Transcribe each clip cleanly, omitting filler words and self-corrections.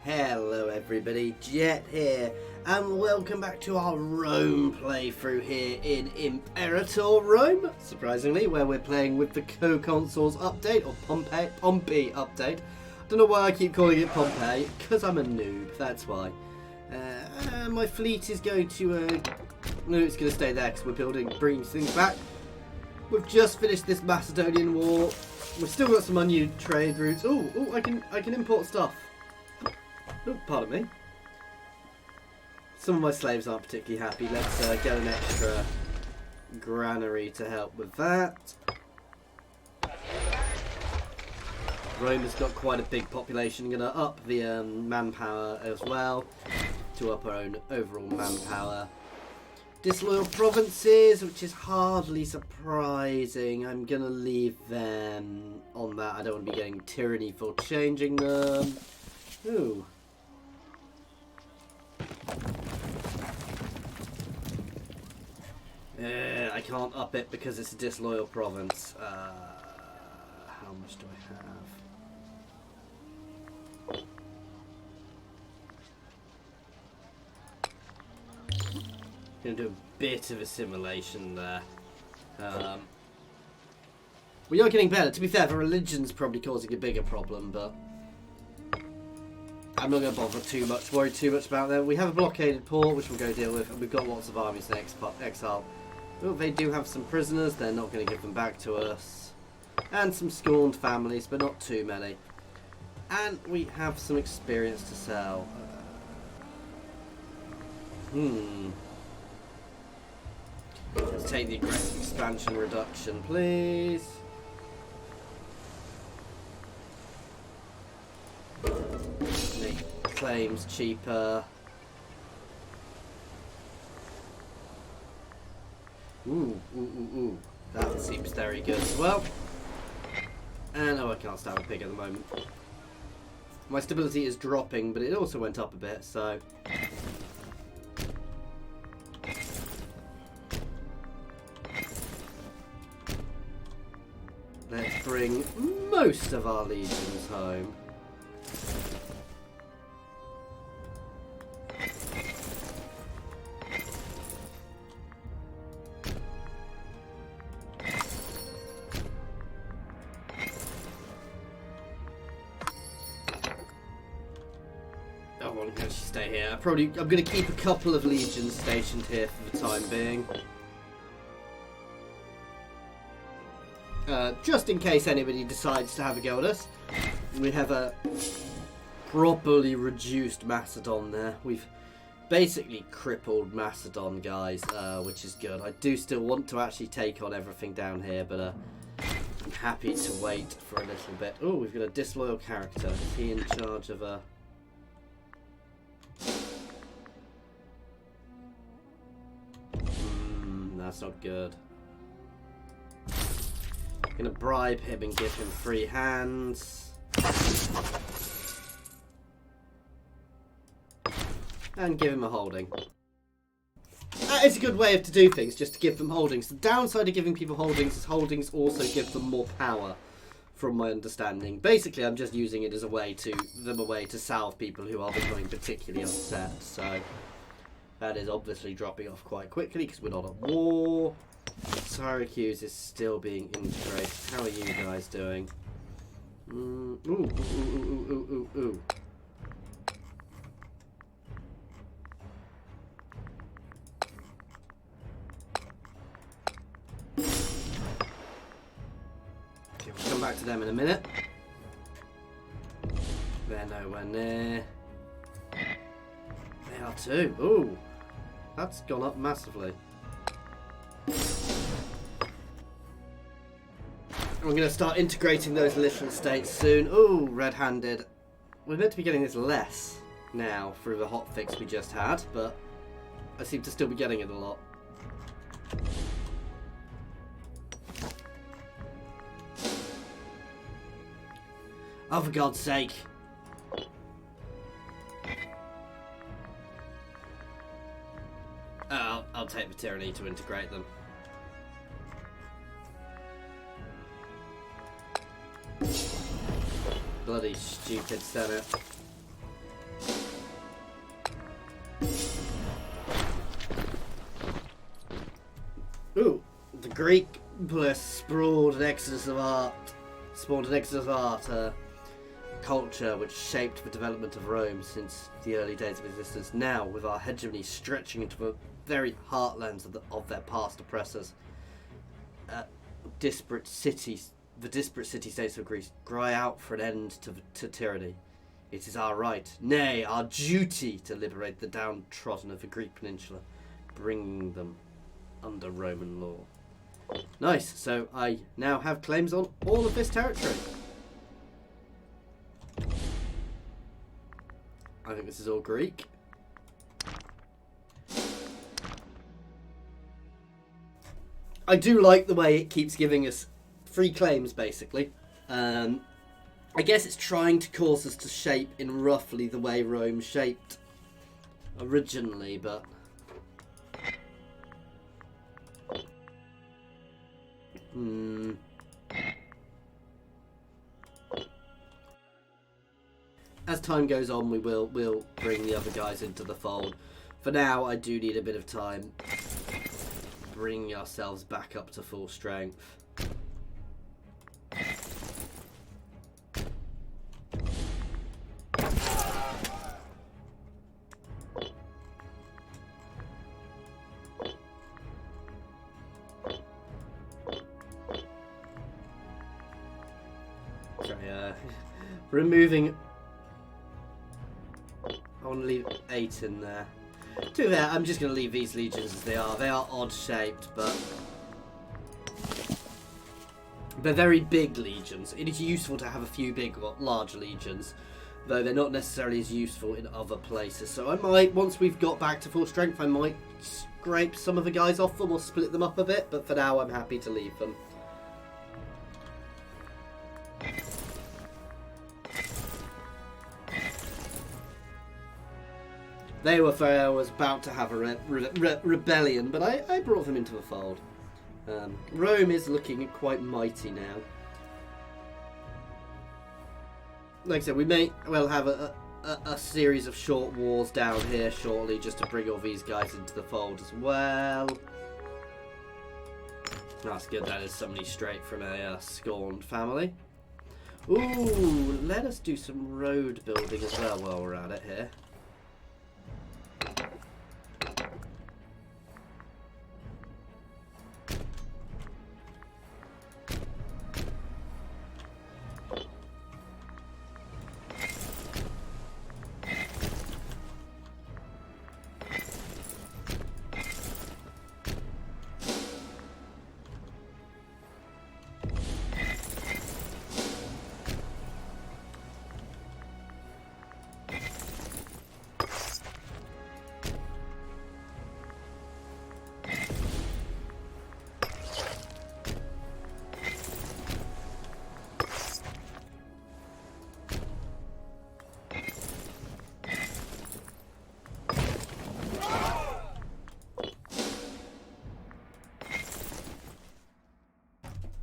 Hello everybody, Jet here, and welcome back to our Rome playthrough here in Imperator Rome, surprisingly, where we're playing with the co-consoles update, or Pompey update. Don't know why I keep calling it Pompey, because I'm a noob, that's why. My fleet is going to, no, it's going to stay there because we're bringing things back. We've just finished this Macedonian war. We've still got some unused trade routes. Oh, I can import stuff. Oh, pardon me. Some of my slaves aren't particularly happy. Let's get an extra granary to help with that. Rome has got quite a big population. Going to up the manpower as well to up our own overall manpower. Disloyal provinces, which is hardly surprising. I'm going to leave them on that. I don't want to be getting tyranny for changing them. Ooh. I can't up it because it's a disloyal province. How much do I have? Gonna do a bit of assimilation there. We are getting better. To be fair, the religion's probably causing a bigger problem, but I'm not going to bother worry too much about them. We have a blockaded port, which we'll go deal with, and we've got lots of armies in exile. Well, they do have some prisoners. They're not going to give them back to us. And some scorned families, but not too many. And we have some experience to sell. Let's take the aggressive expansion reduction, please. Make claims cheaper. Ooh. That seems very good as well. And oh, I can't stand a pig at the moment. My stability is dropping, but it also went up a bit, so. Let's bring most of our legions home. Oh, well, I'm going to stay here. I'm going to keep a couple of legions stationed here for the time being. Just in case anybody decides to have a go at us. We have a properly reduced Macedon there. We've basically crippled Macedon, guys, which is good. I do still want to actually take on everything down here, but I'm happy to wait for a little bit. Oh, we've got a disloyal character. Is he in charge of a... that's not good. Gonna bribe him and give him free hands. And give him a holding. That is a good way to do things, just to give them holdings. The downside of giving people holdings is holdings also give them more power, from my understanding. Basically, I'm just using it as a way to salve people who are becoming particularly upset. So that is obviously dropping off quite quickly because we're not at war. Syracuse is still being integrated. How are you guys doing? Ooh. Okay, we'll come back to them in a minute. They're nowhere near. They are too. Ooh. That's gone up massively. We're going to start integrating those little states soon. Ooh, red-handed. We're meant to be getting this less now through the hotfix we just had, but I seem to still be getting it a lot. Oh, for God's sake. I'll take the tyranny to integrate them. Bloody stupid Senate. Greek plus spawned an exodus of art. Culture which shaped the development of Rome since the early days of existence. Now, with our hegemony stretching into the very heartlands of their past oppressors, the disparate city-states of Greece cry out for an end to tyranny. It is our right, nay, our duty, to liberate the downtrodden of the Greek peninsula, bringing them under Roman law. Nice, so I now have claims on all of this territory. I think this is all Greek. I do like the way it keeps giving us free claims, basically. I guess it's trying to cause us to shape in roughly the way Rome shaped originally, but... As time goes on, we'll bring the other guys into the fold. For now, I do need a bit of time. Bring ourselves back up to full strength. Sorry, removing... I want to leave 8 in there. To be fair, I'm just going to leave these legions as they are. They are odd shaped, but they're very big legions. It is useful to have a few big or large legions, though they're not necessarily as useful in other places. So I might, once we've got back to full strength, I might scrape some of the guys off them or split them up a bit, but for now I'm happy to leave them. They were afraid I was about to have a rebellion, but I brought them into the fold. Rome is looking quite mighty now. Like I said, we may well have a series of short wars down here shortly, just to bring all these guys into the fold as well. That's good, that is somebody straight from a scorned family. Ooh, let us do some road building as well while we're at it here.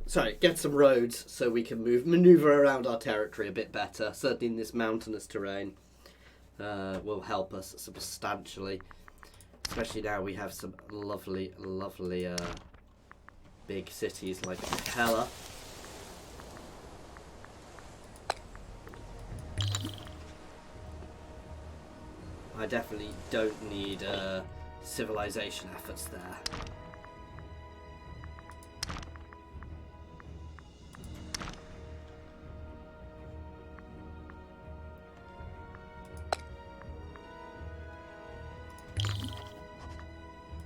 Sorry, get some roads so we can maneuver around our territory a bit better. Certainly in this mountainous terrain will help us substantially. Especially now we have some lovely big cities like Hella. I definitely don't need civilization efforts there.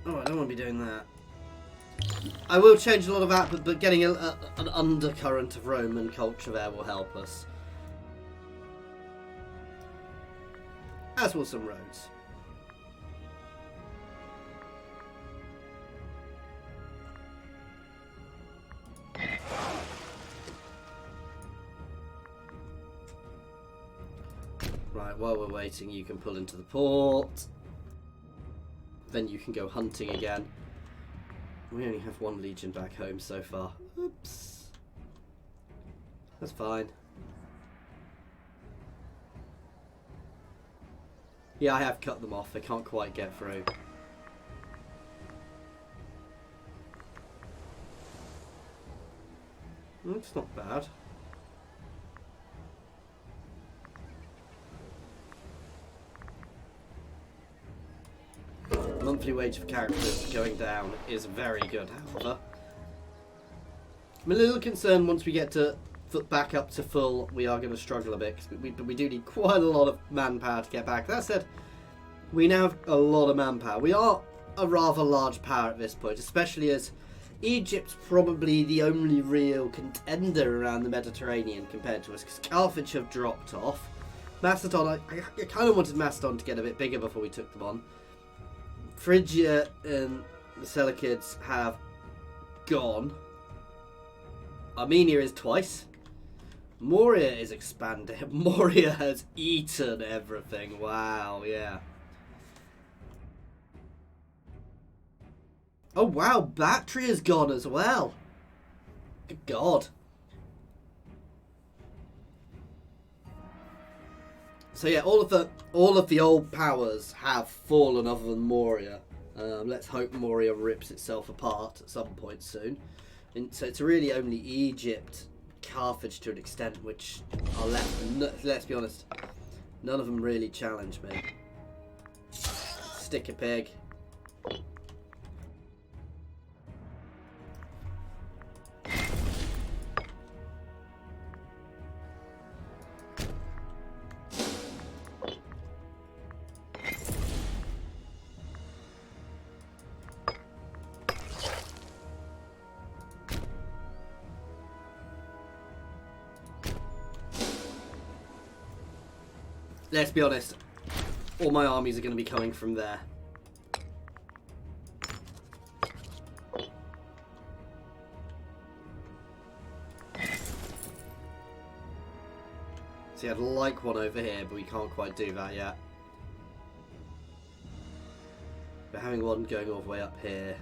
Oh, I don't want to be doing that. I will change a lot of that, but getting an undercurrent of Roman culture there will help us. As will some roads. Right, while we're waiting, you can pull into the port. Then you can go hunting again. We only have one legion back home so far. Oops. That's fine. Yeah, I have cut them off. They can't quite get through. It's not bad. Monthly wage of characters going down is very good, however. I'm a little concerned once we get to back up to full, we are going to struggle a bit, because we do need quite a lot of manpower to get back. That said, we now have a lot of manpower. We are a rather large power at this point, especially as Egypt's probably the only real contender around the Mediterranean compared to us, because Carthage have dropped off. Macedon, I kind of wanted Macedon to get a bit bigger before we took them on. Phrygia and the Seleucids have gone. Armenia is twice. Moria is expanding. Moria has eaten everything. Wow, yeah. Oh wow, Bactria has gone as well. Good God. So yeah, all of the old powers have fallen other than Moria. Let's hope Moria rips itself apart at some point soon. And so it's really only Egypt, Carthage to an extent, which are left. Let's be honest, none of them really challenge me. Stick a pig. Let's be honest, all my armies are going to be coming from there. See, I'd like one over here, but we can't quite do that yet. We're having one going all the way up here.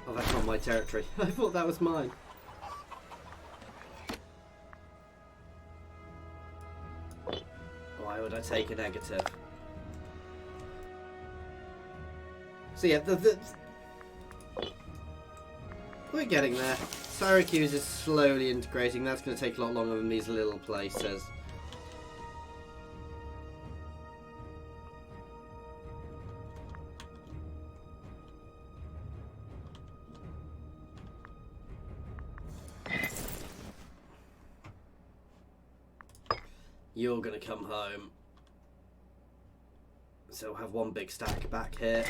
Oh, that's not my territory. I thought that was mine. Why would I take a negative? So yeah, we're getting there. Syracuse is slowly integrating. That's going to take a lot longer than these little places. You're going to come home. So we'll have one big stack back here.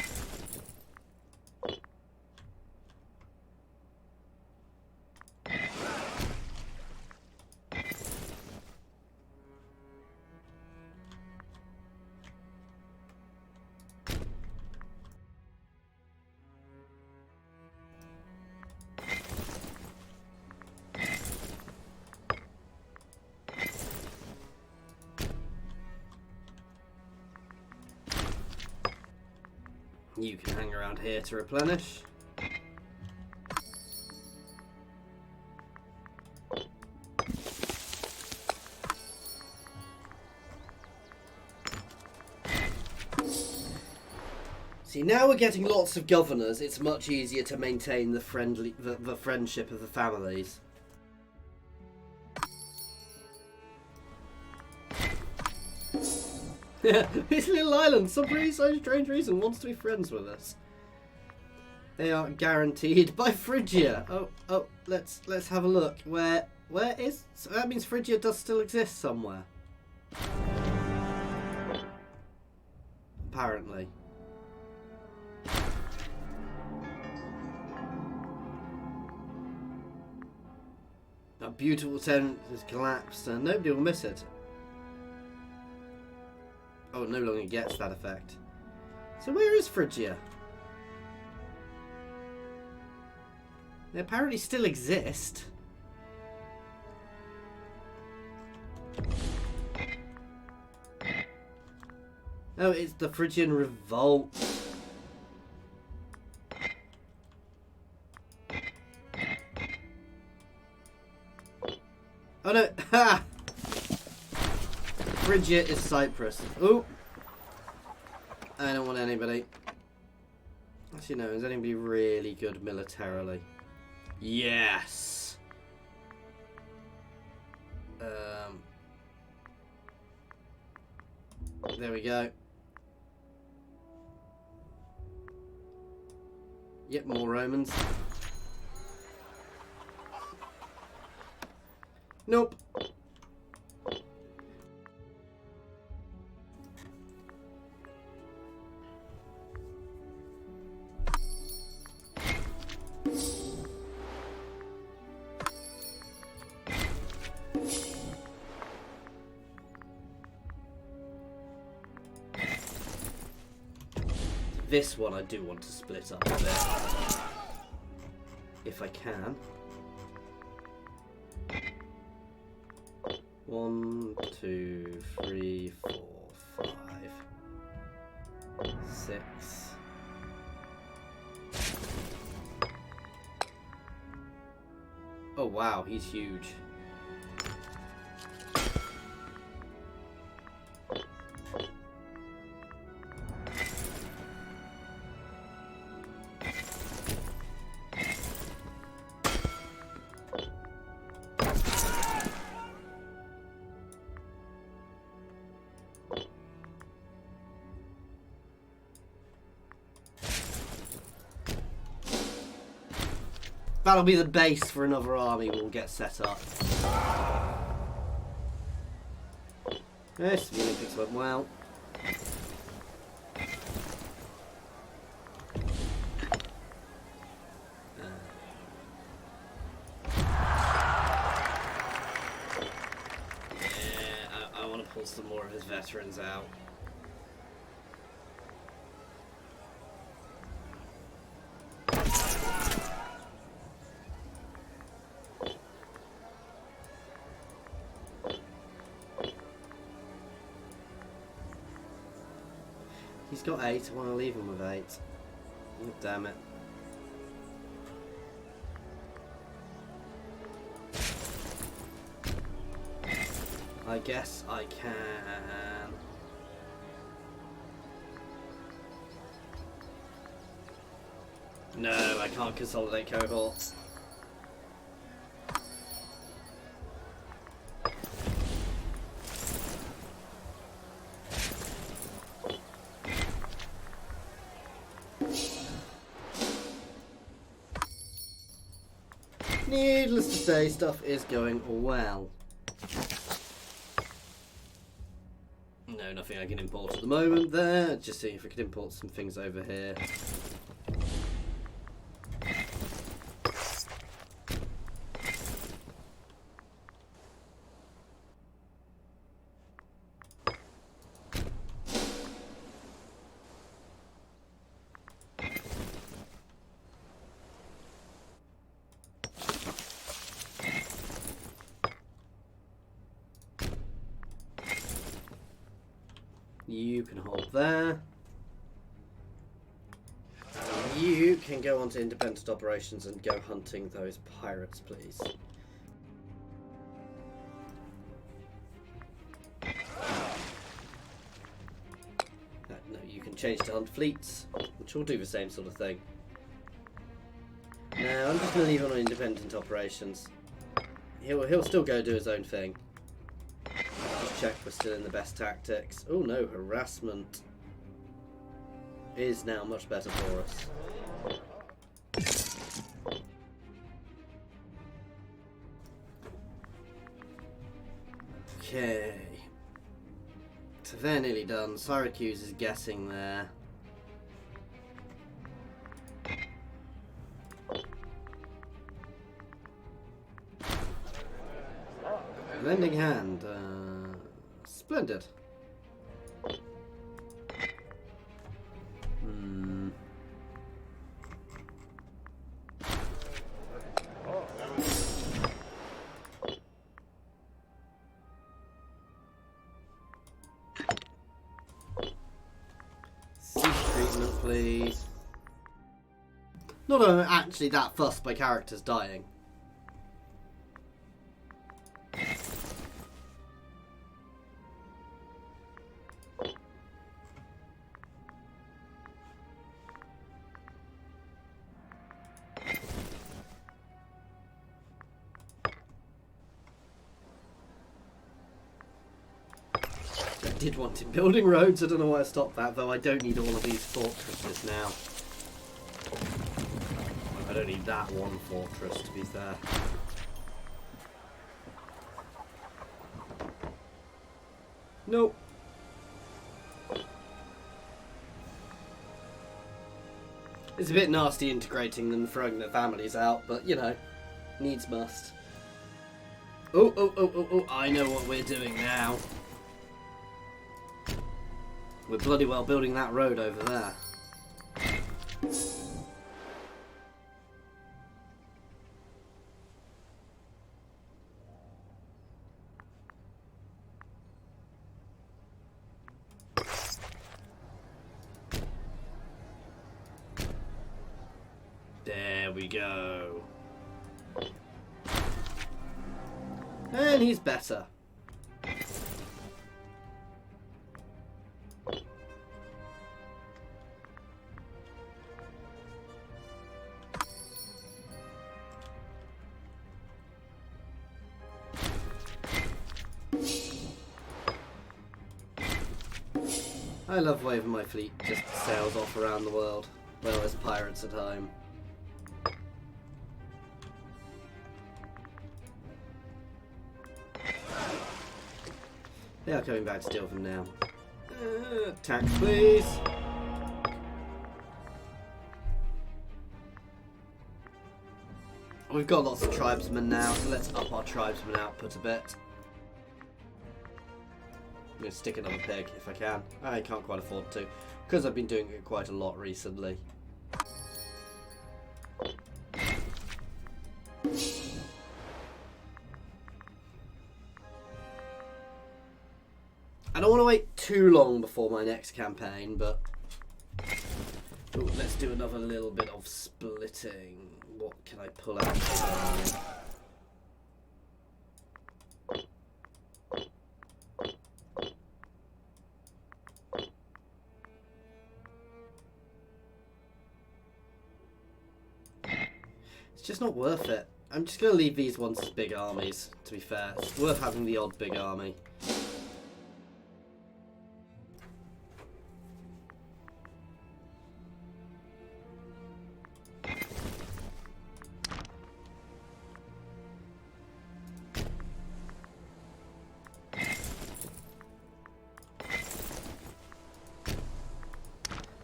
You can hang around here to replenish. See, now we're getting lots of governors. It's much easier to maintain the friendship of the families. Yeah, this little island, some strange reason, wants to be friends with us. They are guaranteed by Phrygia. Oh, let's have a look. Where is? So that means Phrygia does still exist somewhere. Apparently. A beautiful tent has collapsed and nobody will miss it. Oh, it no longer gets that effect. So where is Phrygia? They apparently still exist. Oh, it's the Phrygian revolt. Oh no! Ha! Phrygia is Cyprus. Ooh! I don't want anybody. Actually, no. Is anybody really good militarily? Yes. There we go. Yep, more Romans. Nope. This one I do want to split up a bit. If I can. 1, 2, 3, 4, 5, 6. Oh wow, he's huge. That'll be the base for another army we'll get set up. Yes, the Olympics went well. I want to pull some more of his veterans out. He's got 8, I want to leave him with 8. Oh, damn it. I guess I can. No, I can't consolidate cohorts. Needless to say, stuff is going well. No, nothing I can import at the moment there. Just seeing if we could import some things over here. You can hold there. You can go on to independent operations and go hunting those pirates, please. No, you can change to hunt fleets, which will do the same sort of thing. No, I'm just going to leave him on independent operations. He'll still go do his own thing. Just check we're still in the best tactics. Oh no, harassment is now much better for us. Okay. So they're nearly done. Syracuse is getting there. Lending hand. Splendid. Siege treatment, please. Not that I'm actually that fussed by characters dying. did want him building roads. I don't know why I stopped that, though I don't need all of these fortresses now. I don't need that one fortress, to be fair. Nope. It's a bit nasty integrating them, throwing their families out, but, you know, needs must. Oh, I know what we're doing now. We're bloody well building that road over there. There we go. And he's better. I love waving my fleet just sails off around the world. Well, there's pirates at home. They are coming back to steal from now. Tax, please. We've got lots of tribesmen now, so let's up our tribesmen output a bit. I'm going to stick another pig if I can. I can't quite afford to, because I've been doing it quite a lot recently. I don't want to wait too long before my next campaign, but ooh, let's do another little bit of splitting. What can I pull out? It's just not worth it. I'm just going to leave these ones as big armies, to be fair. It's worth having the odd big army.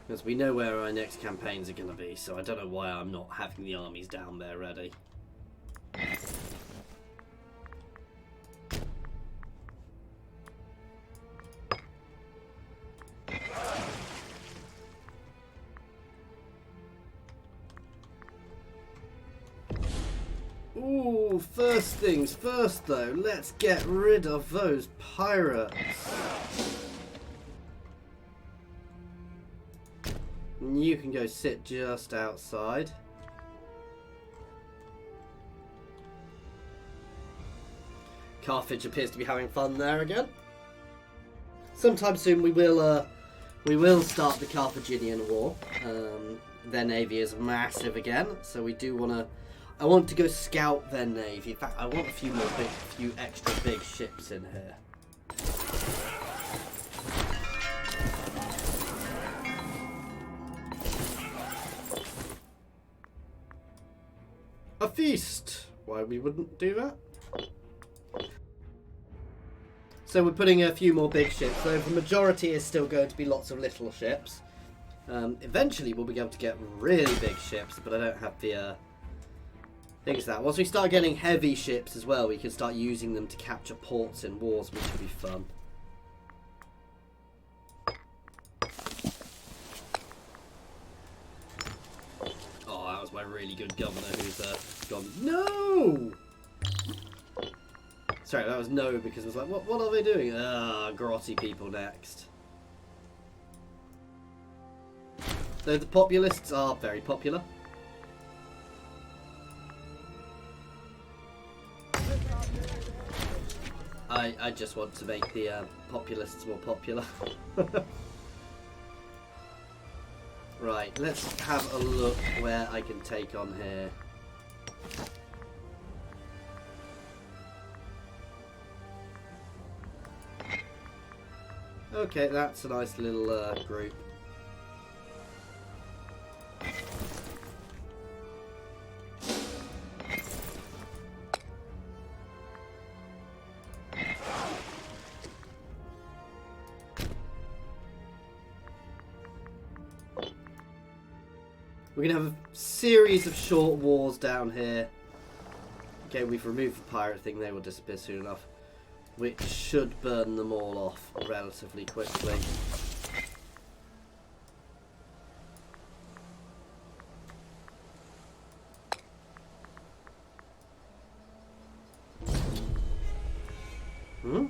Because we know where our next campaigns are going to be, so I don't know why I'm not having the armies down there ready. Ooh, first things first though, let's get rid of those pirates. You can go sit just outside. Carthage appears to be having fun there again. Sometime soon we will start the Carthaginian War. Their navy is massive again, so we do want to. I want to go scout their navy. In fact, I want a few extra big ships in here. A feast! Why we wouldn't do that? So we're putting a few more big ships. So the majority is still going to be lots of little ships. Eventually we'll be able to get really big ships, but I don't have the things that. Once we start getting heavy ships as well, we can start using them to capture ports in wars, which will be fun. My really good governor who's gone. No! Sorry, that was no because I was like, what are they doing? Grotty people next. Though the populists are very popular. I just want to make the populists more popular. Right, let's have a look where I can take on here. Okay, that's a nice little group. We're going to have a series of short wars down here. Okay, we've removed the pirate thing. They will disappear soon enough. Which should burn them all off relatively quickly. Hmm?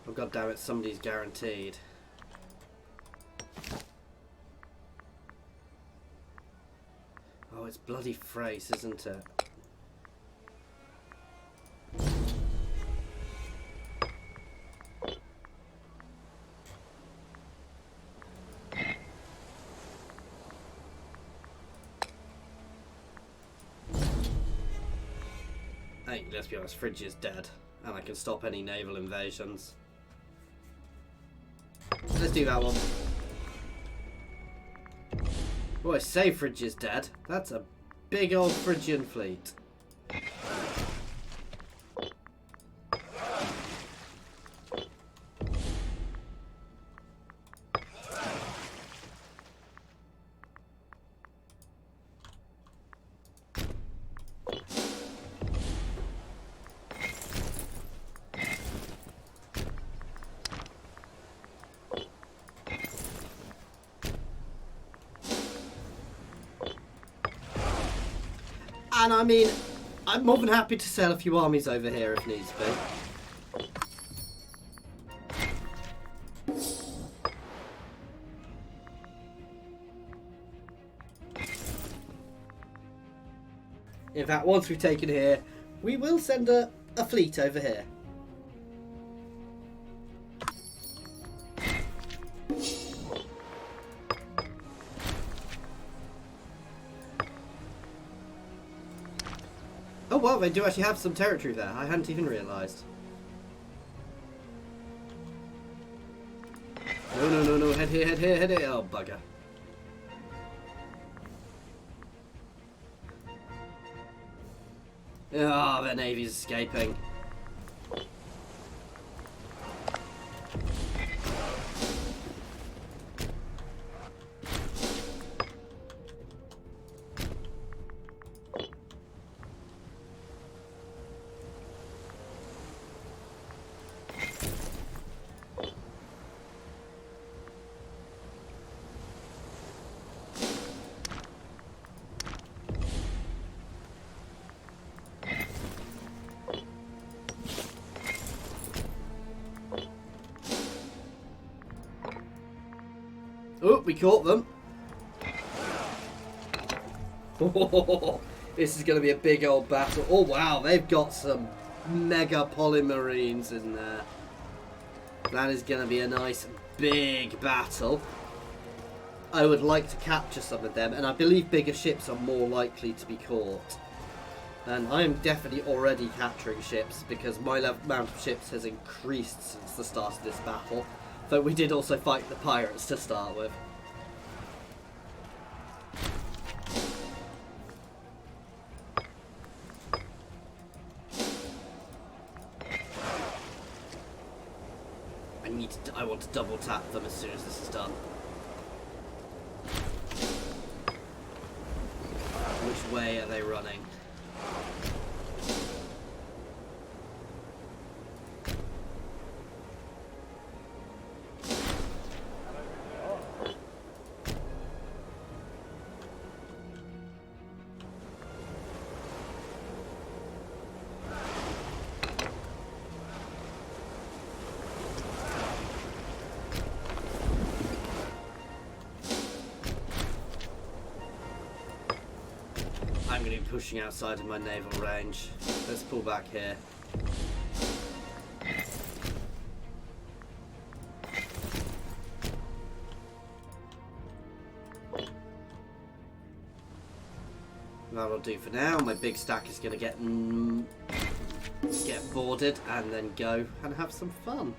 Oh, God damn it, somebody's guaranteed. Oh, it's bloody Frace, isn't it? Hey, let's be honest, Fridge is dead, and I can stop any naval invasions. Let's do that one. Oh, I say Fridge is dead. That's a big old Phrygian fleet. And I mean, I'm more than happy to sell a few armies over here if needs be. In fact, once we've taken here, we will send a fleet over here. Oh wow, they do actually have some territory there. I hadn't even realised. No, no, no, no. Head here, head here, head here. Oh, bugger. Ah, oh, their navy's escaping. Oh, we caught them. Oh, this is going to be a big old battle. Oh, wow, they've got some mega polymarines in there. That is going to be a nice big battle. I would like to capture some of them, and I believe bigger ships are more likely to be caught. And I am definitely already capturing ships because my amount of ships has increased since the start of this battle. Though we did also fight the pirates to start with. I want to double tap them as soon as this is done. Which way are they running? I'm going to be pushing outside of my naval range. Let's pull back here. That'll do for now. My big stack is going to get boarded and then go and have some fun.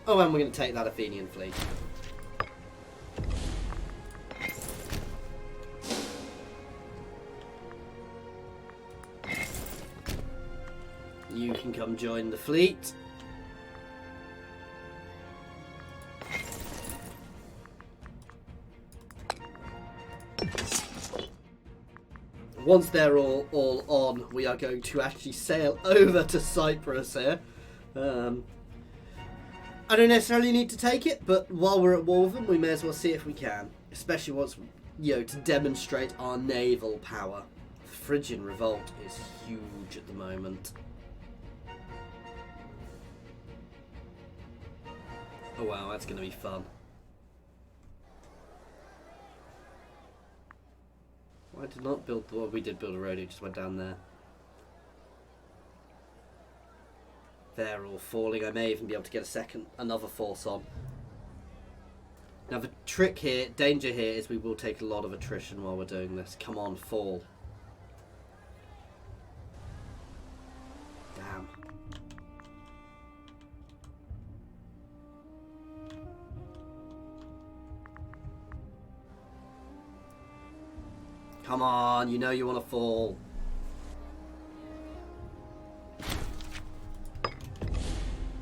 Oh, and we're going to take that Athenian fleet. You can come join the fleet. Once they're all on, we are going to actually sail over to Cyprus here. I don't necessarily need to take it, but while we're at war with them, we may as well see if we can. Especially once, to demonstrate our naval power. The Phrygian revolt is huge at the moment. Oh wow, that's going to be fun. I did not build the... Well, we did build a road, it just went down there. They're all falling. I may even be able to get another force on. Now the danger here is we will take a lot of attrition while we're doing this. Come on, fall. Damn. Come on, you know you want to fall.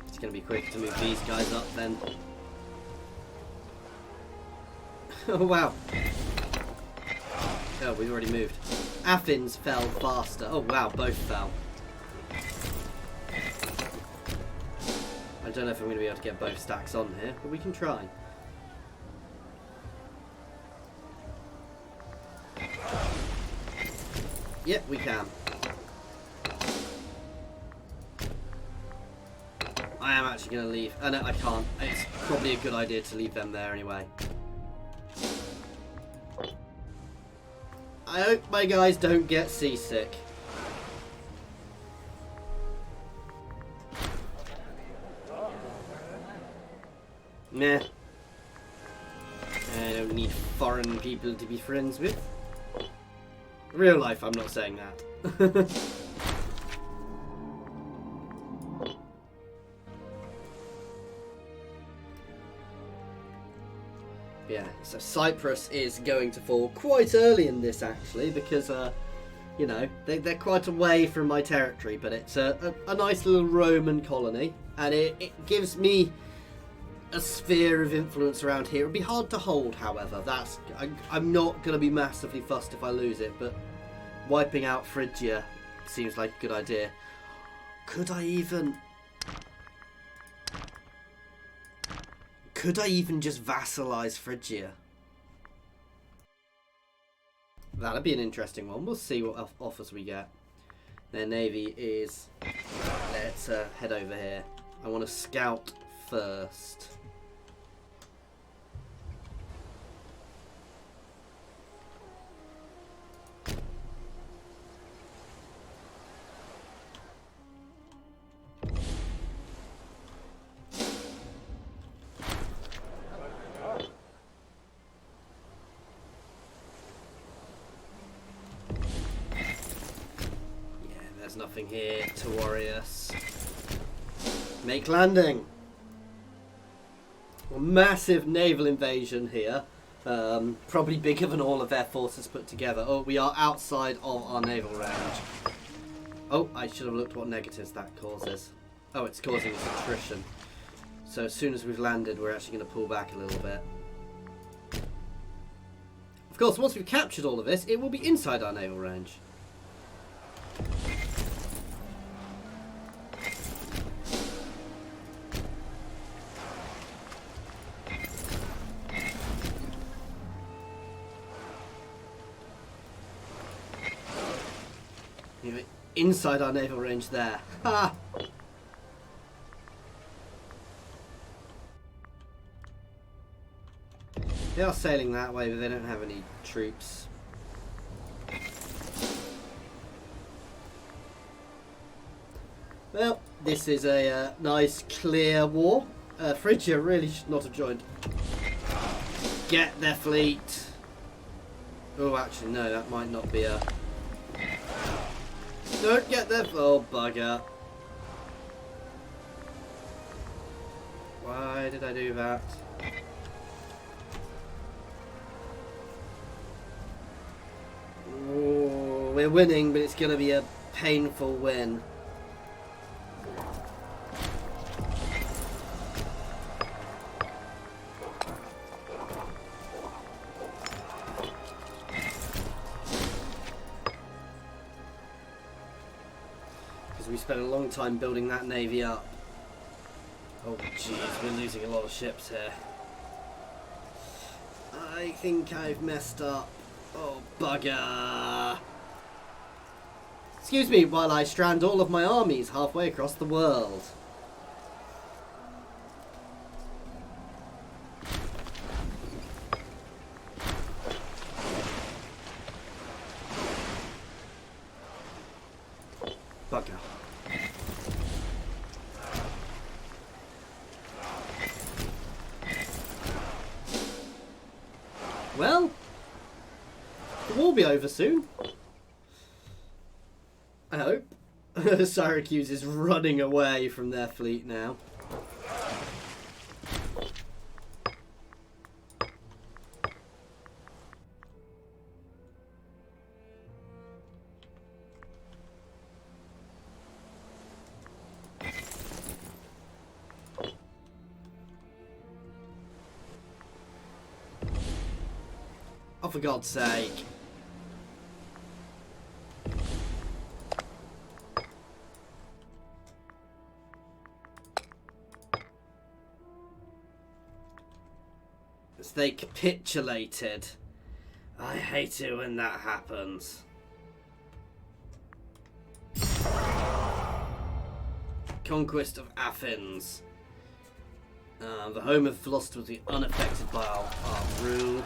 It's going to be quick to move these guys up then. Oh wow. Oh, we've already moved. Athens fell faster. Oh wow, both fell. I don't know if I'm going to be able to get both stacks on here, but we can try. Yep, we can. I am actually going to leave. Oh no, I can't. It's probably a good idea to leave them there anyway. I hope my guys don't get seasick. Nah. I don't need foreign people to be friends with. Real life, I'm not saying that. Yeah, so Cyprus is going to fall quite early in this actually, because they're quite away from my territory, but it's a nice little Roman colony, and it gives me a sphere of influence around here. It would be hard to hold, however. I'm not going to be massively fussed if I lose it, but wiping out Phrygia seems like a good idea. Could I even just vassalize Phrygia? That'd be an interesting one. We'll see what offers we get. Their navy is... Let's head over here. I want to scout first. Nothing here to worry us. Make landing. Well, massive naval invasion here. Probably bigger than all of their forces put together. Oh, we are outside of our naval range. Oh, I should have looked what negatives that causes. Oh, it's causing us attrition. So as soon as we've landed, we're actually going to pull back a little bit. Of course, once we've captured all of this, it will be inside our naval range. Inside our naval range there. Ha! They are sailing that way, but they don't have any troops. Well, this is a nice, clear war. Phrygia really should not have joined. Get their fleet. Oh, actually, no, that might not be a... Don't get there. Oh, bugger. Why did I do that? Oh, we're winning, but it's going to be a painful win. Because we spent a long time building that navy up. Oh jeez, we're losing a lot of ships here. I think I've messed up. Oh bugger! Excuse me while I strand all of my armies halfway across the world. Bugger. Well, the war will be over soon. I hope. Syracuse is running away from their fleet now. Oh, for God's sake. As they capitulated. I hate it when that happens. Conquest of Athens. The home of philosophy was unaffected by our rule.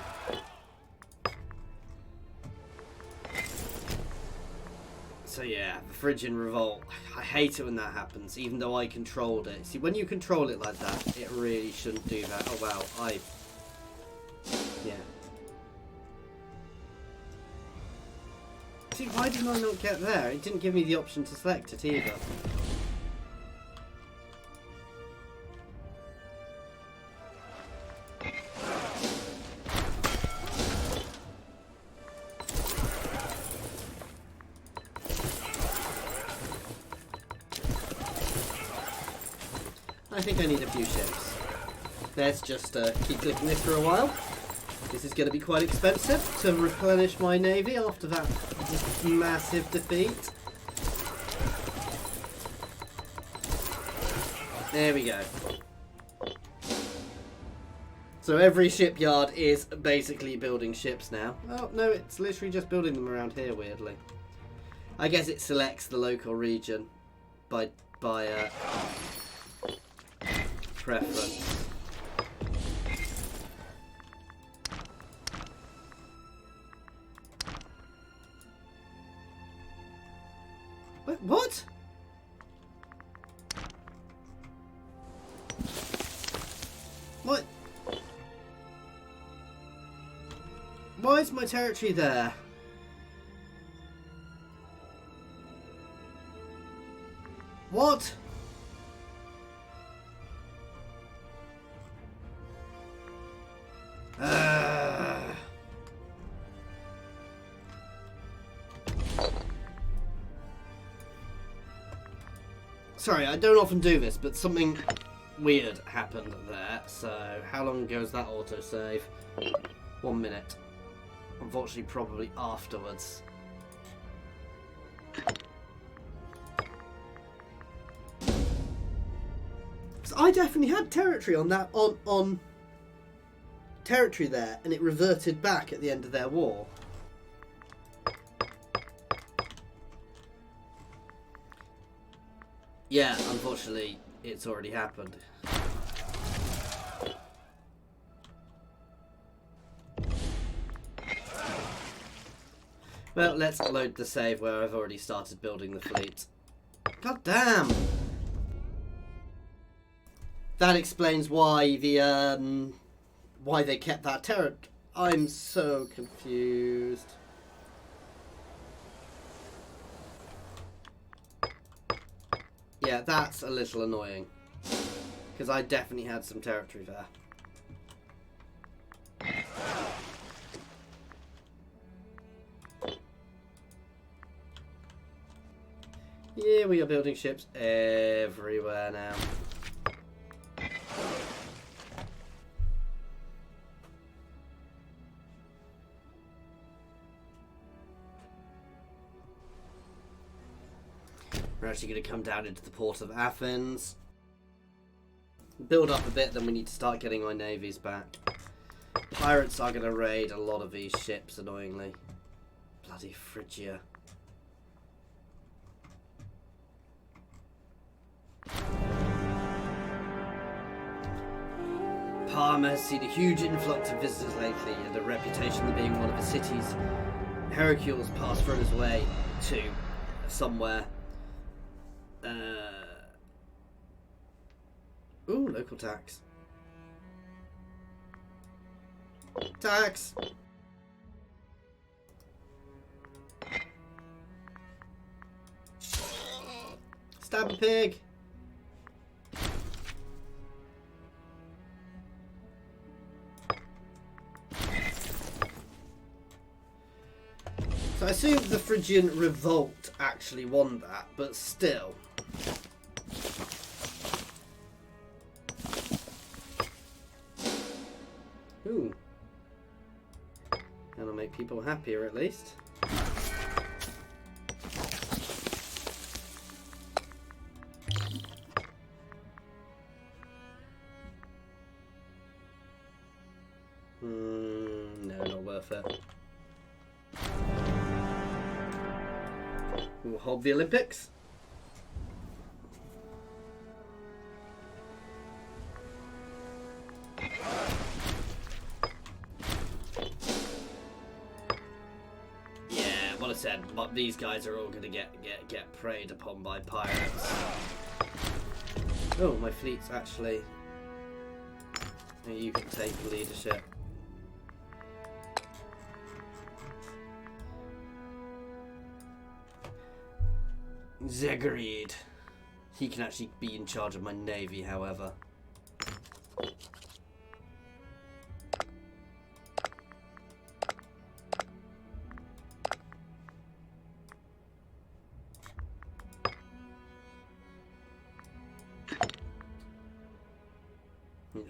So yeah, the Phrygian revolt. I hate it when that happens, even though I controlled it. See, when you control it like that, it really shouldn't do that. Oh wow, yeah. See, why did I not get there? It didn't give me the option to select it either. I think I need a few ships. Let's just keep clicking this for a while. This is going to be quite expensive to replenish my navy after that massive defeat. There we go. So every shipyard is basically building ships now. Oh no, it's literally just building them around here, weirdly. I guess it selects the local region by preference. Wait, what? What? Why is my territory there? What? Sorry, I don't often do this, but something weird happened there. So, how long ago is that autosave? 1 minute. Unfortunately, probably afterwards. So I definitely had territory on that on territory there, and it reverted back at the end of their war. Yeah, unfortunately, it's already happened. Well, let's load the save where I've already started building the fleet. God damn! That explains why the why they kept that I'm so confused. Yeah, that's a little annoying. Because I definitely had some territory there. Yeah, we are building ships everywhere now. We're actually going to come down into the port of Athens. Build up a bit, then we need to start getting our navies back. Pirates are going to raid a lot of these ships, annoyingly. Bloody Phrygia. Parma has seen a huge influx of visitors lately, and a reputation of being one of the cities. Hercules passed from his way to somewhere. Ooh, local tax. Tax! Stab a pig! So I assume the Phrygian revolt actually won that, but still. Ooh. That'll make people happier at least. No, not worth it. We'll hold the Olympics. What I said, but these guys are all going to get preyed upon by pirates. Oh, my fleet's actually. You can take the leadership. Zegrid. He can actually be in charge of my navy, however.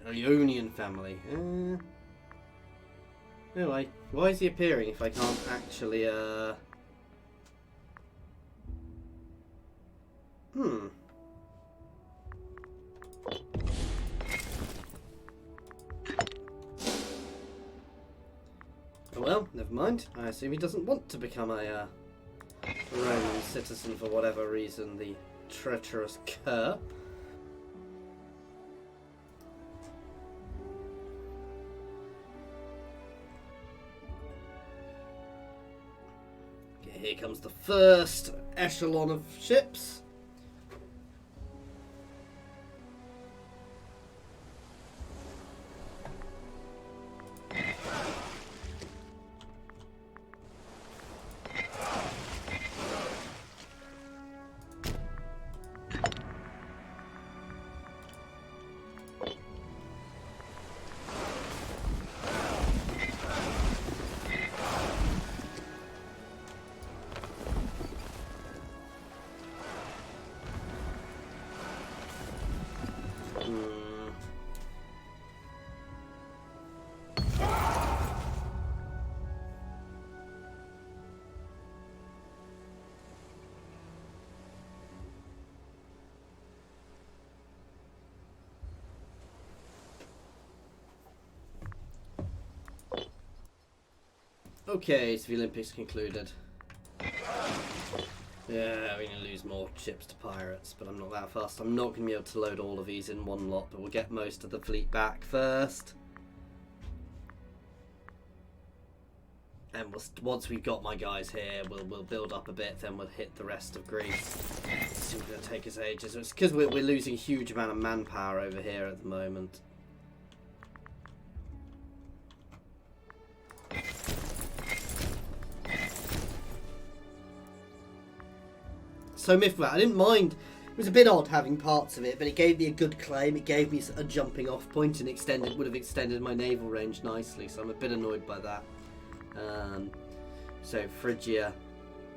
Ionian family. Anyway, why is he appearing if I can't actually, Oh well, never mind. I assume he doesn't want to become a, Roman citizen for whatever reason, the treacherous cur. Here comes the first echelon of ships. Okay, so the Olympics concluded. Yeah, we're going to lose more ships to pirates, but I'm not that fast. I'm not going to be able to load all of these in one lot, but we'll get most of the fleet back first. And once we've got my guys here, we'll build up a bit, then we'll hit the rest of Greece. It's still going to take us ages. It's because we're losing a huge amount of manpower over here at the moment. so miffed with that. I didn't mind. It was a bit odd having parts of it, but it gave me a good claim. It gave me a jumping off point and would have extended my naval range nicely. So I'm a bit annoyed by that. So Phrygia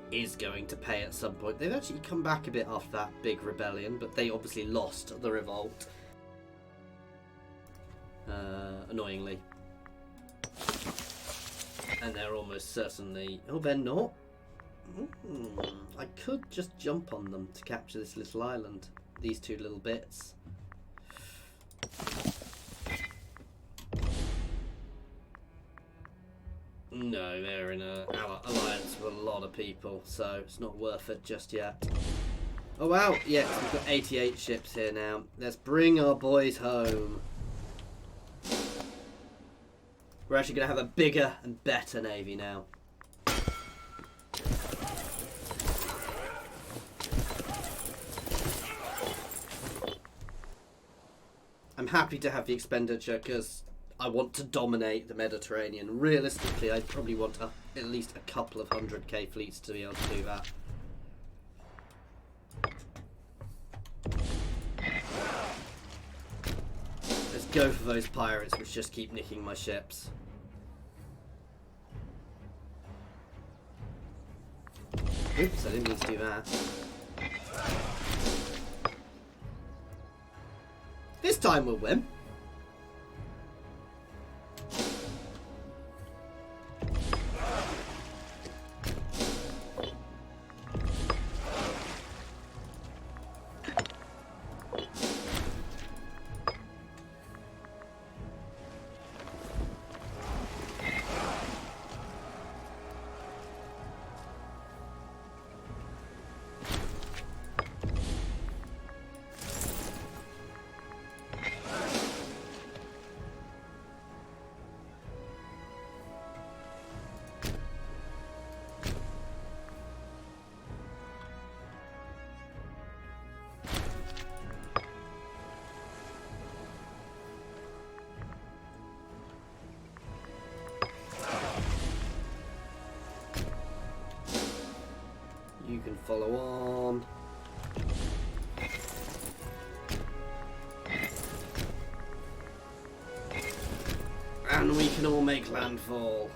is going to pay at some point. They've actually come back a bit after that big rebellion, but they obviously lost the revolt. Annoyingly. And they're almost certainly... Oh, they're not? I could just jump on them to capture this little island. These two little bits. No, they're in an alliance with a lot of people, so it's not worth it just yet. Oh wow, yes, we've got 88 ships here now. Let's bring our boys home. We're actually going to have a bigger and better navy now. I'm happy to have the expenditure because I want to dominate the Mediterranean. Realistically, I probably want at least a couple of 100k fleets to be able to do that. Let's go for those pirates which just keep nicking my ships. Oops, I didn't mean to do that. This time we'll win. You can follow on. And we can all make landfall.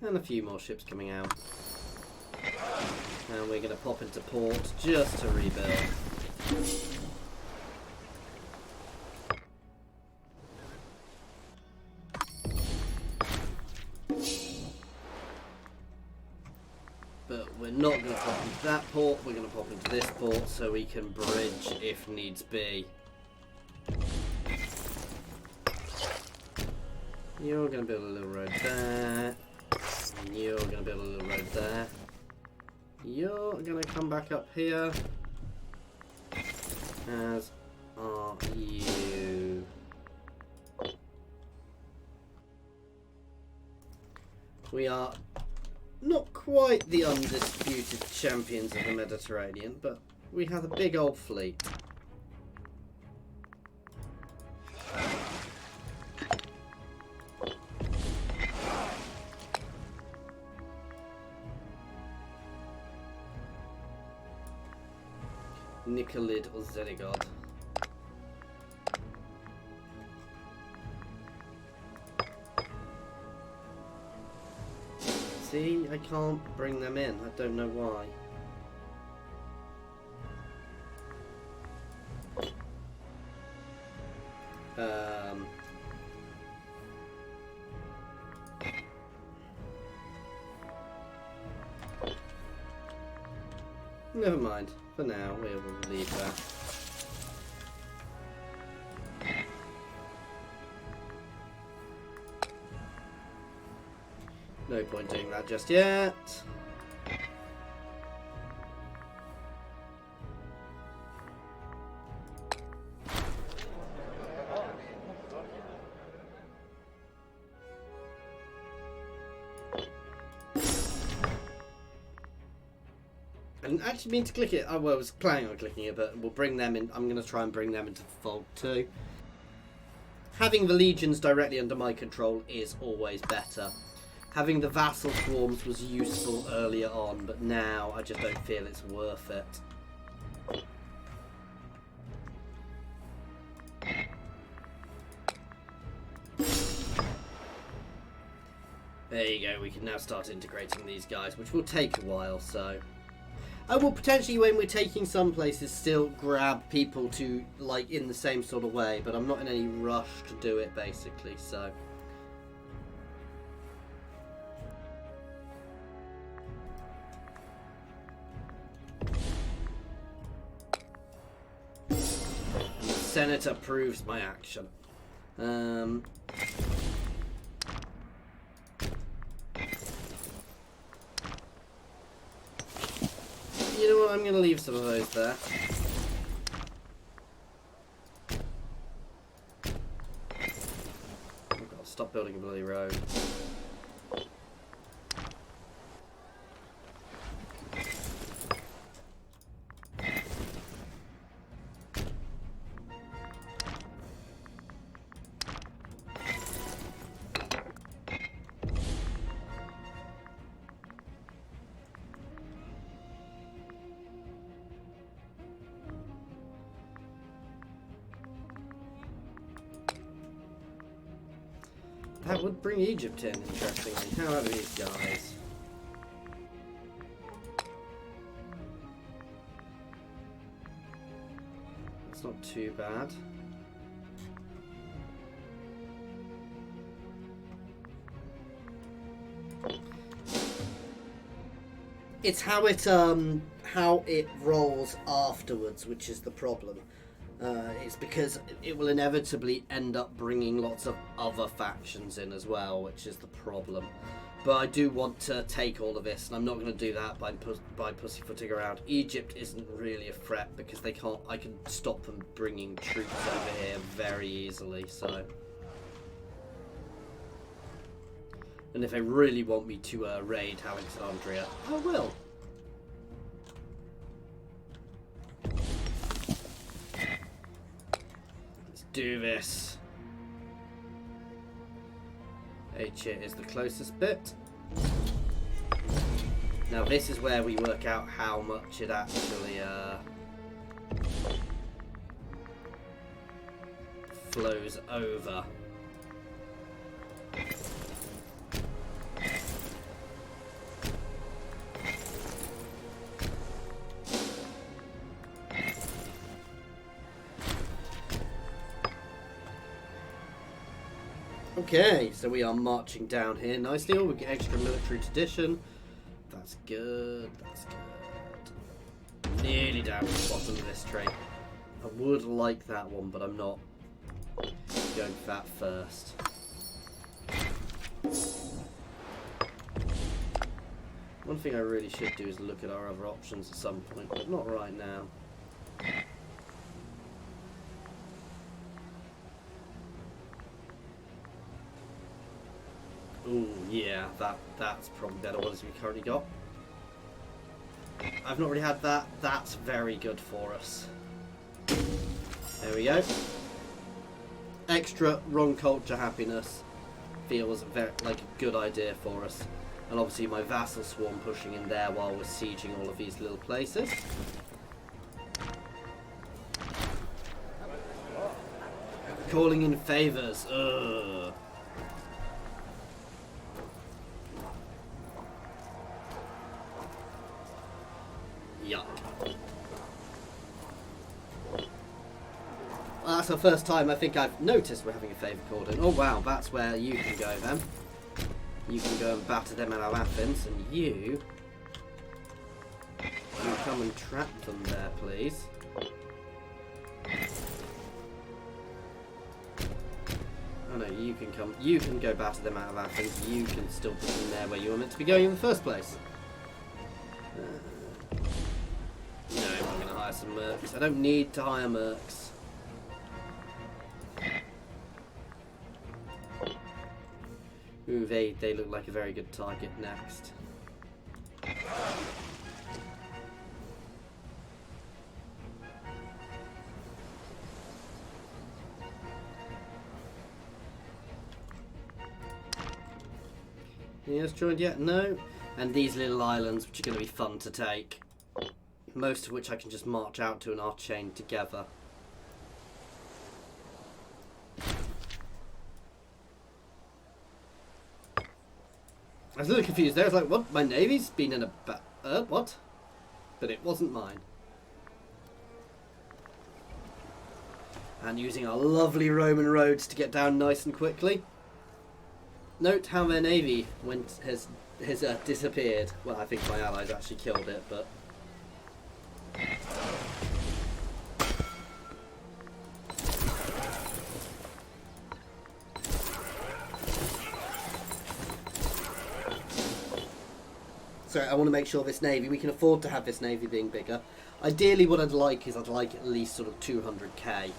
And a few more ships coming out. And we're going to pop into port just to rebuild. But we're not going to pop into that port, we're going to pop into this port so we can bridge if needs be. You're going to build a little road there. You're going to build a little road there. You're going to come back up here. As are you. We are not quite the undisputed champions of the Mediterranean, but we have a big old fleet. Nicolid or Zenigod. See, I can't bring them in. I don't know why. Never mind. For now, we will leave that. No point doing that just yet. didn't actually mean to click it. I was planning on clicking it, but we'll bring them in. I'm going to try and bring them into the fold too. Having the legions directly under my control is always better. Having the vassal swarms was useful earlier on, but now I just don't feel it's worth it. There you go, we can now start integrating these guys, which will take a while, so... I will potentially, when we're taking some places, still grab people to, like, in the same sort of way, but I'm not in any rush to do it, basically, so... And the Senator approves my action. You know what, I'm going to leave some of those there. Oh God, stop building a bloody road. That would bring Egypt in, interestingly. How are these guys? It's not too bad. It's how it rolls afterwards, which is the problem. It's because it will inevitably end up bringing lots of other factions in as well, which is the problem. But I do want to take all of this, and I'm not going to do that by pussyfooting around. Egypt isn't really a threat because they can't. I can stop them bringing troops over here very easily. So, and if they really want me to raid Alexandria, I will. Do this. H here is the closest bit. Now this is where we work out how much it actually flows over. Okay, so we are marching down here nicely. Oh, we get extra military tradition. That's good, that's good. Nearly down to the bottom of this tree. I would like that one, but I'm not going for that first. One thing I really should do is look at our other options at some point, but not right now. Ooh, yeah, that's probably better ones we currently got. I've not really had that. That's very good for us. There we go. Extra wrong culture happiness feels very like a good idea for us. And obviously my vassal swarm pushing in there while we're sieging all of these little places. Calling in favours. Ugh. Yuck. Well, that's the first time I think I've noticed we're having a favour called in. Oh wow, that's where you can go then. You can go and batter them out of Athens, and you can come and trap them there, please. Oh no, you can come. You can go batter them out of Athens. You can still put them there where you were meant to be going in the first place. No, I'm not going to hire some mercs. I don't need to hire mercs. Ooh, they look like a very good target next. Anything else joined yet? No. And these little islands, which are going to be fun to take. Most of which I can just march out to and are chained together. I was a little confused there. I was like, what? My navy's been in a... what? But it wasn't mine. And using our lovely Roman roads to get down nice and quickly. Note how their navy has disappeared. Well, I think my allies actually killed it, but... Sorry, I want to make sure this navy, we can afford to have this navy being bigger. Ideally what I'd like is I'd like at least sort of 200k,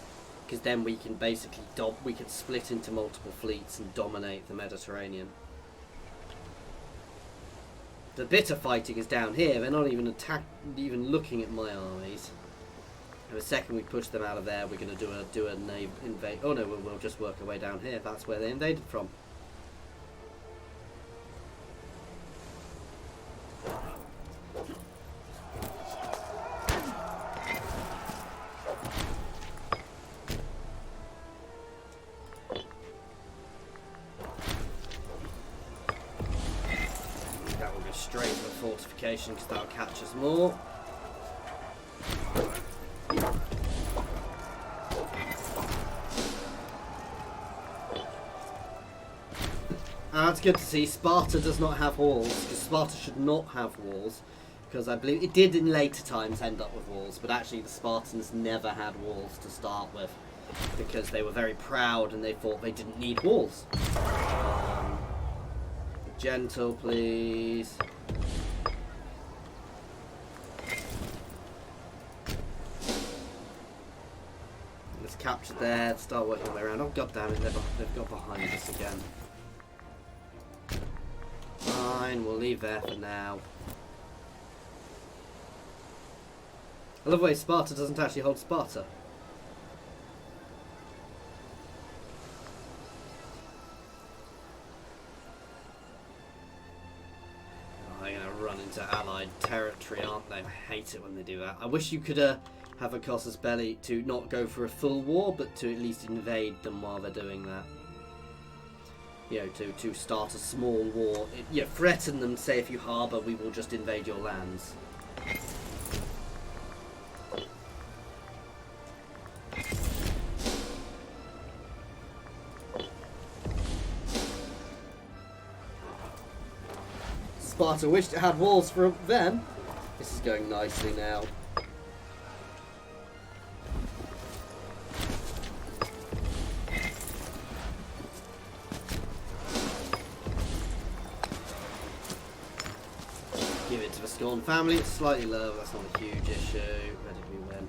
because then we can basically we can split into multiple fleets and dominate the Mediterranean. The bitter fighting is down here. They're not even even looking at my armies. And the second we push them out of there, we're going to do a navy invade. Oh no, we'll just work our way down here. That's where they invaded from. Straight to the fortification because that'll catch us more. That's good to see. Sparta does not have walls, because Sparta should not have walls, because I believe it did in later times end up with walls, but actually the Spartans never had walls to start with, because they were very proud and they thought they didn't need walls. Gentle, please. Let's capture there, start working our way around. Oh god damn it, they've got behind us again. Fine, we'll leave there for now. I love the way Sparta doesn't actually hold Sparta. They're going to run into allied territory, aren't they? I hate it when they do that. I wish you could have a casus belli to not go for a full war, but to at least invade them while they're doing that. You know, to start a small war. Threaten them, say if you harbour, we will just invade your lands. Sparta wished it had walls for them. This is going nicely now. Give it to the Scorn family. It's slightly low, but that's not a huge issue. Where did we win?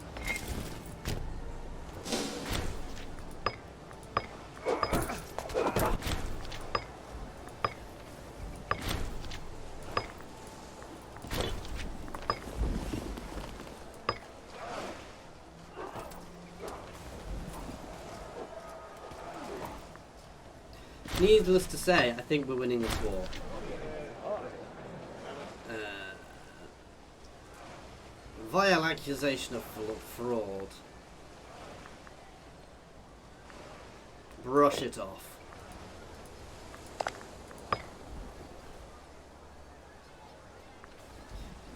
Needless to say, I think we're winning this war. Vile accusation of fraud. Brush it off.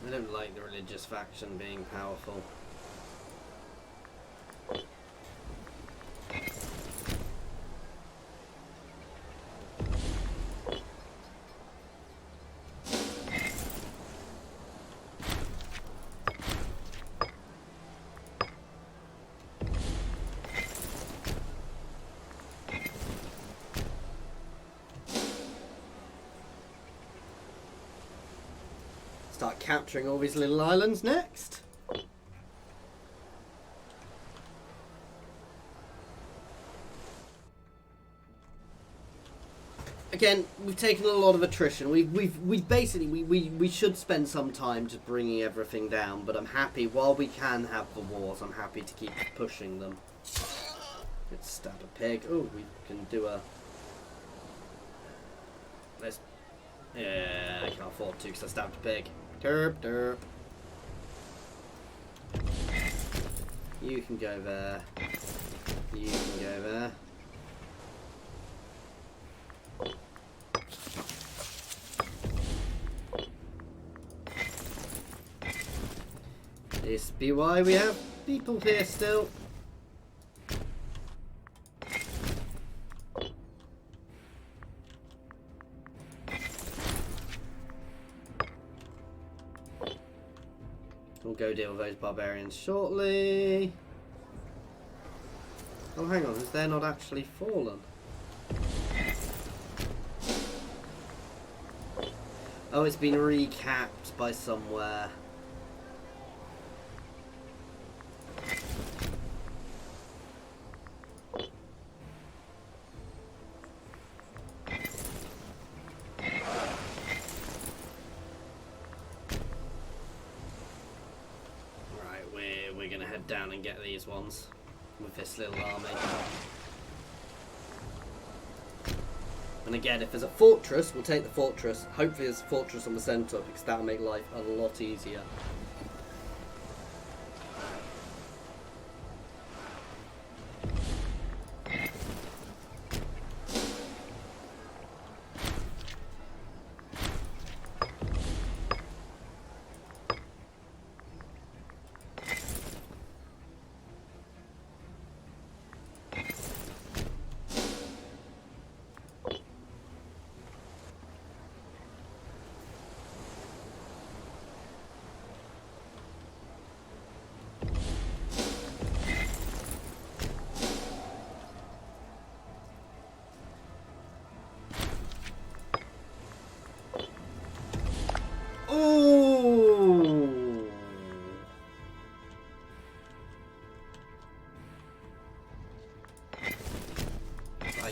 I don't like the religious faction being powerful. Start capturing all these little islands next. Again, we've taken a lot of attrition. We've basically we should spend some time just bringing everything down. But I'm happy while we can have the wars. I'm happy to keep pushing them. Let's stab a pig. Oh, we can do a. Let's Yeah, I can't afford to because I stabbed a pig. Derp, derp. You can go there. You can go there. This be why we have people here still. We'll go deal with those barbarians shortly. Oh, hang on, has there not actually fallen? Oh, it's been recapped by somewhere. We're gonna head down and get these ones with this little army. And again, if there's a fortress, we'll take the fortress. Hopefully there's a fortress on the centre because that'll make life a lot easier.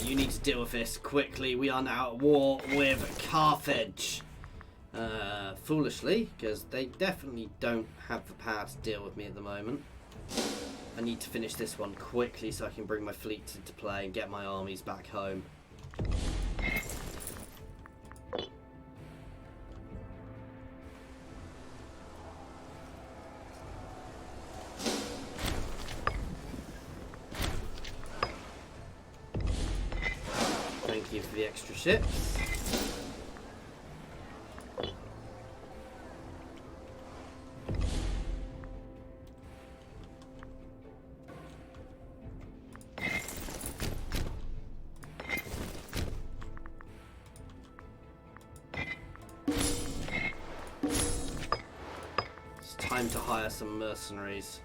You need to deal with this quickly. We are now at war with Carthage. Foolishly, because they definitely don't have the power to deal with me at the moment. I need to finish this one quickly so I can bring my fleets into play and get my armies back home. Thank you for the extra ships. It's time to hire some mercenaries.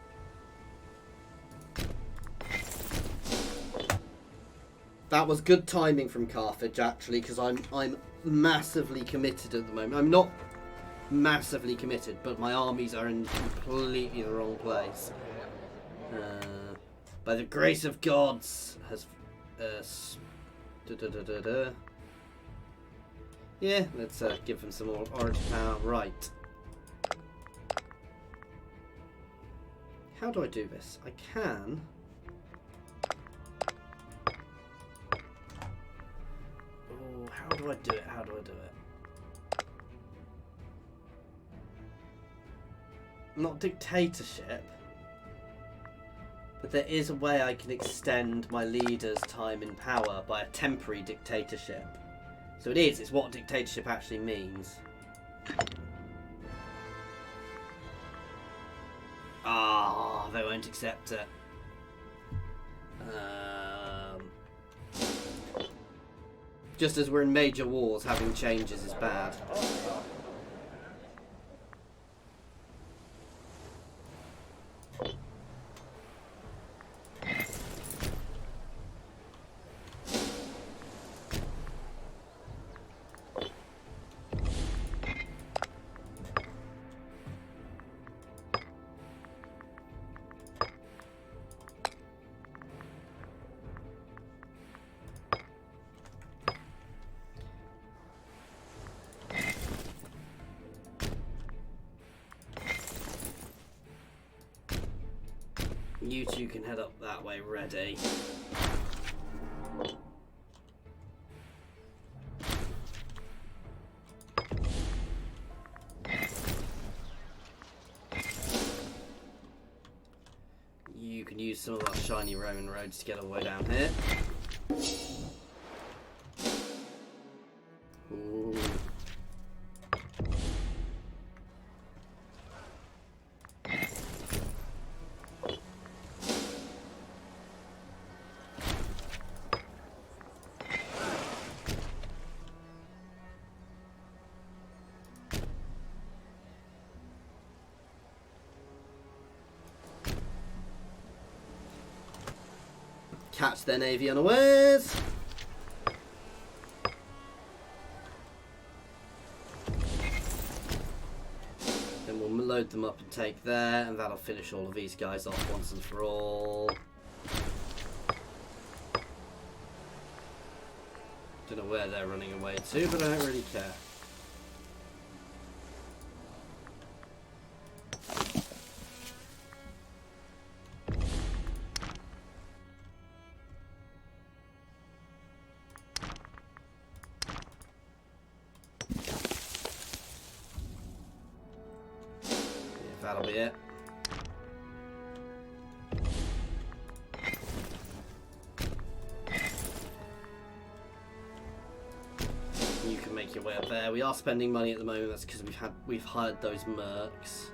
That was good timing from Carthage, actually, because I'm massively committed at the moment. I'm not massively committed, but my armies are in completely the wrong place. By the grace of gods, has yeah, let's give them some more origin power. Right. How do I do this? I can. How do I do it? How do I do it? Not dictatorship, but there is a way I can extend my leader's time in power by a temporary dictatorship. So it's what dictatorship actually means. Ah, they won't accept it. Just as we're in major wars, having changes is bad. You two can head up that way, ready. some of our shiny Roman roads to get all the way down here. Ooh. Catch their navy unawares. Then we'll load them up and take there, and that'll finish all of these guys off once and for all. Don't know where they're running away to, but I don't really care. That'll be it. You can make your way up there. We are spending money at the moment. That's because we've hired those mercs.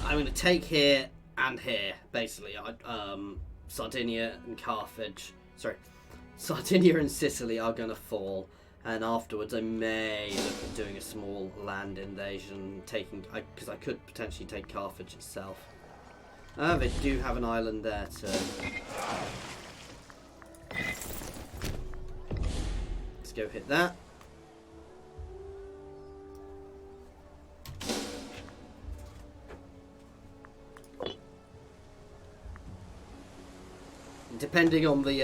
I'm going to take here and here, basically. Sardinia and Carthage, sorry, Sardinia and Sicily are going to fall, and afterwards I may look at doing a small land invasion, because I could potentially take Carthage itself. They do have an island there too. Let's go hit that. Depending on the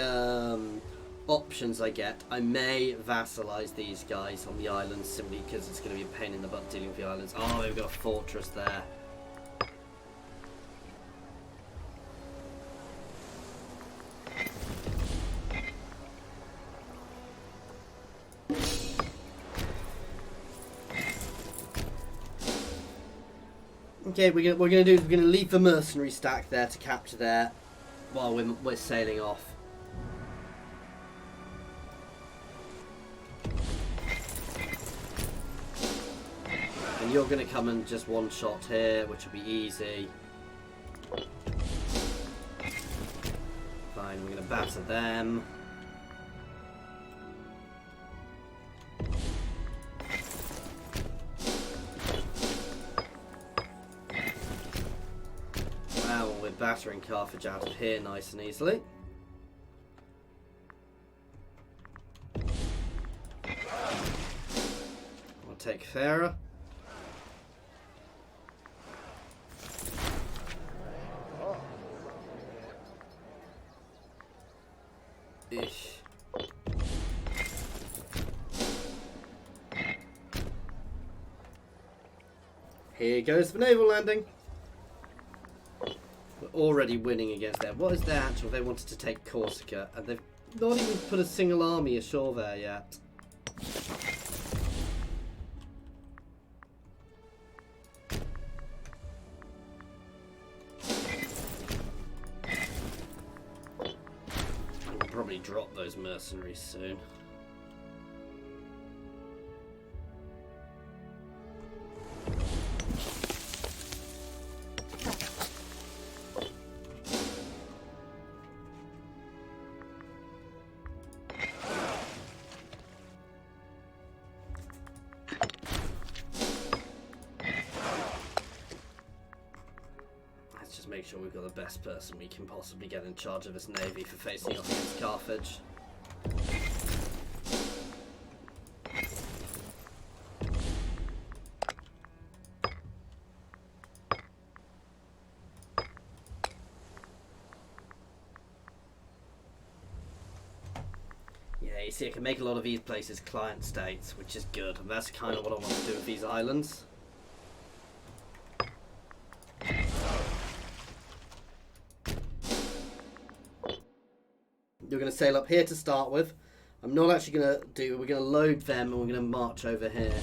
options I get, I may vassalize these guys on the islands simply because it's going to be a pain in the butt dealing with the islands. Oh, they've got a fortress there. Okay, we're gonna leave the mercenary stack there to capture there while we're sailing off. And you're gonna come and just one shot here, which will be easy. Fine, we're gonna batter them. Battering Carthage out of here nice and easily. I'll take Farah. Ish. Here goes the naval landing. Already winning against them. What is their actual? They wanted to take Corsica, and they've not even put a single army ashore there yet. I'll probably drop those mercenaries soon. Make sure we've got the best person we can possibly get in charge of this navy for facing off against Carthage. Yeah, you see, I can make a lot of these places client states, which is good, and that's kind of what I want to do with these islands. You're going to sail up here to start with. I'm not actually going to do... We're going to load them and we're going to march over here.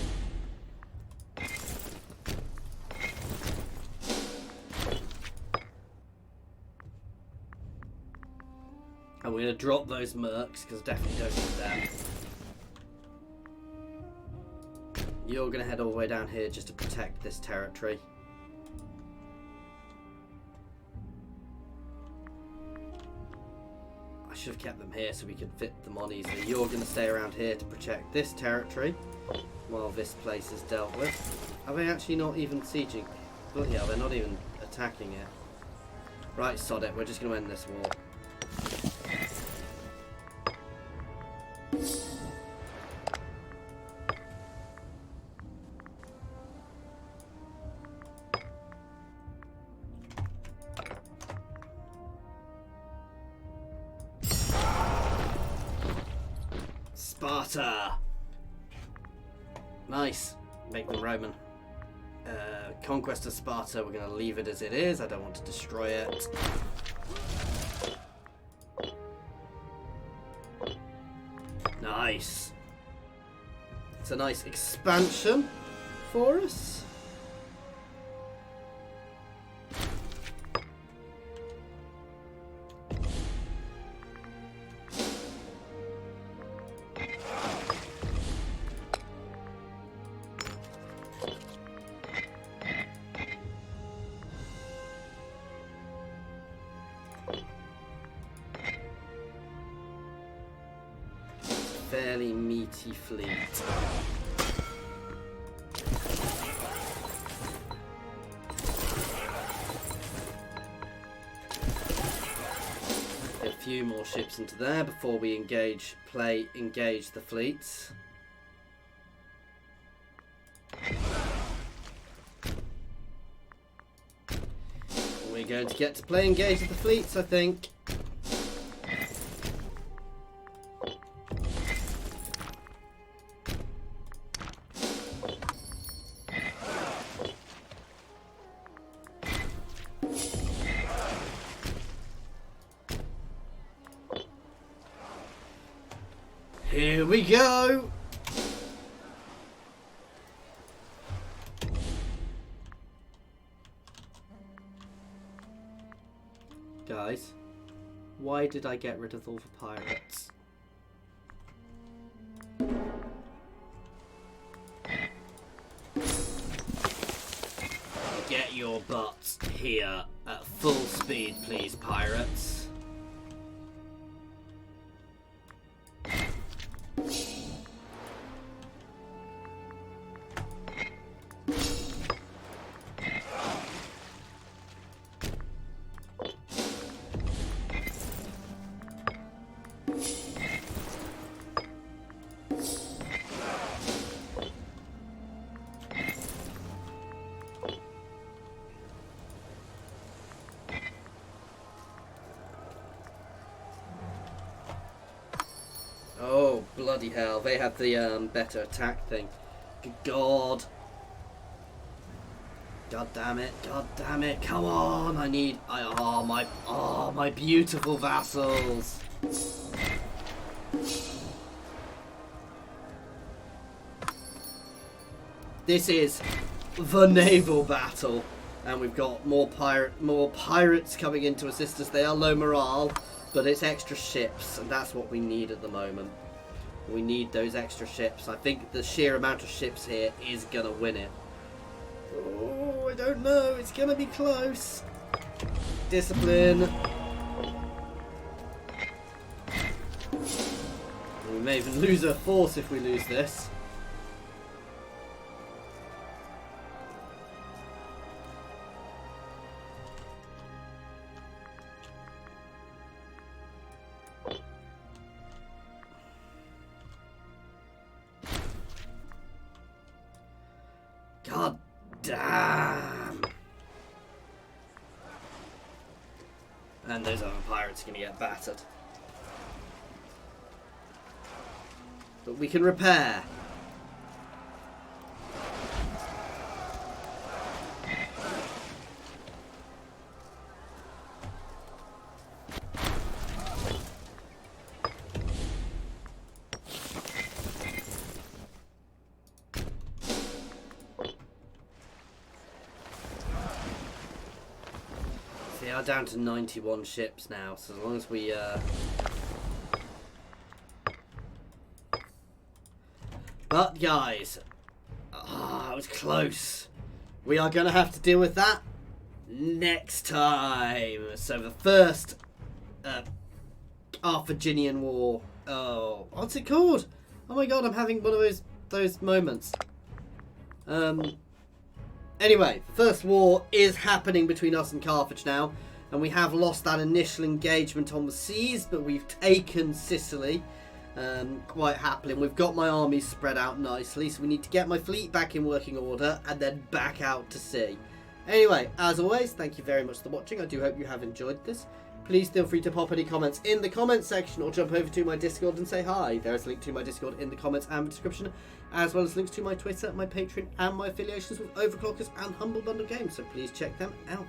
And we're going to drop those mercs, because I definitely don't need them. You're going to head all the way down here just to protect this territory. I should have kept them here so we could fit them on easily. You're going to stay around here to protect this territory while this place is dealt with. Are they actually not even sieging? Well, yeah, they're not even attacking it. Right, sod it. We're just going to end this war. Sparta! Nice. Make them Roman. Conquest of Sparta, we're going to leave it as it is. I don't want to destroy it. Nice. It's a nice expansion for us. Fairly meaty fleet. Get a few more ships into there before we engage the fleets. We're going to get to play engage with the fleets, I think. Here we go! Guys, why did I get rid of all the pirates? Get your butts here at full speed, please, pirates. Oh, bloody hell. They had the better attack thing. Good God. God damn it. God damn it. Come on. My beautiful vassals. This is the naval battle. And we've got more pirates coming in to assist us. They are low morale. But it's extra ships, and that's what we need at the moment. We need those extra ships. I think the sheer amount of ships here is going to win it. Oh, I don't know. It's going to be close. Discipline. We may even lose a force if we lose this. God damn. And those other pirates are going to get battered. But we can repair. They are down to 91 ships now, so as long as we But guys, it was close. We are going to have to deal with that next time. So the first Carthaginian War. Oh, what's it called? Oh my god, I'm having one of those moments. Anyway, the first war is happening between us and Carthage now, and we have lost that initial engagement on the seas, but we've taken Sicily quite happily, and we've got my armies spread out nicely, so we need to get my fleet back in working order and then back out to sea. Anyway, as always, thank you very much for watching. I do hope you have enjoyed this. Please feel free to pop any comments in the comments section or jump over to my Discord and say hi. There is a link to my Discord in the comments and description, as well as links to my Twitter, my Patreon, and my affiliations with Overclockers and Humble Bundle Games, so please check them out.